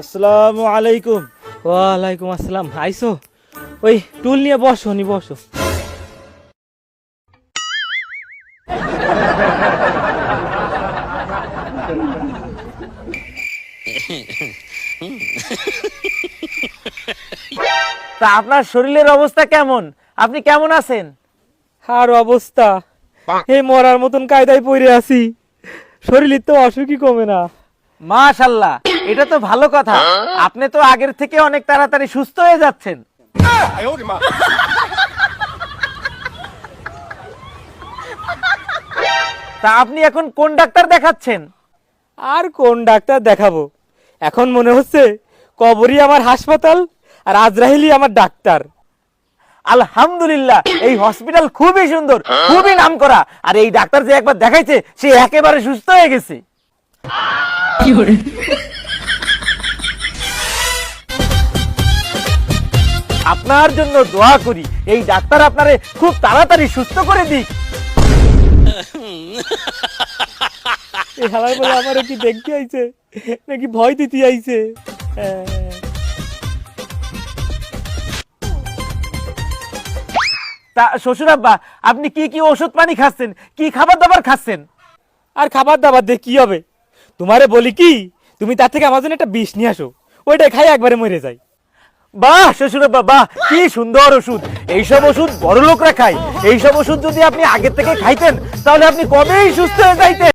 আসসালামু আলাইকুম। ওয়ালাইকুম আসসালাম। আইসো, ওই টুল নিয়ে বসো নি বসো। তা আপনার শরীরের অবস্থা কেমন? আপনি কেমন আছেন? আর অবস্থা এই মরার মতন কায়দায় পড়ে আছি, শরীরের তো অসুখই কমে না। মাশাআল্লাহ, এটা তো ভালো কথা। আপনি তো আগের থেকে অনেক তাড়াতাড়ি সুস্থ হয়ে যাচ্ছেন। তা আপনি এখন কোন ডাক্তার দেখাচ্ছেন? আর কোন ডাক্তার দেখাবো, এখন মনে হচ্ছে কবরই আমার হাসপাতাল আর আজরাইলই আমার ডাক্তার। আলহামদুলিল্লাহ, এই হসপিটাল খুবই সুন্দর, খুবই নামকরা। আর এই ডাক্তার যে একবার দেখাইছে সে একেবারে সুস্থ হয়ে গেছে। আপনার জন্য দোয়া করি এই ডাক্তার আপনারে খুব তাড়াতাড়ি সুস্থ করে দিক। এই হালার বলে আমার কি দেখতে আইছে নাকি ভয় দিতে আইছে? তা শ্বশুর আব্বা, আপনি কি কি ওষুধ পানি খাচ্ছেন, কি খাবার দাবার খাচ্ছেন? আর খাবার দাবার দিয়ে কি হবে, তোমারে বলি কি, তুমি তার থেকে আমার জন্য একটা বিষ নিয়ে আসো, ওইটা খাই একবারে মরে যাই। বাহ শ্বশুর আব্বা, বাহ, কি সুন্দর ওষুধ। এইসব ওষুধ বড় লোকরা খায়। এইসব ওষুধ যদি আপনি আগে থেকে খাইতেন তাহলে আপনি কবেই সুস্থ হয়ে যাইতেন।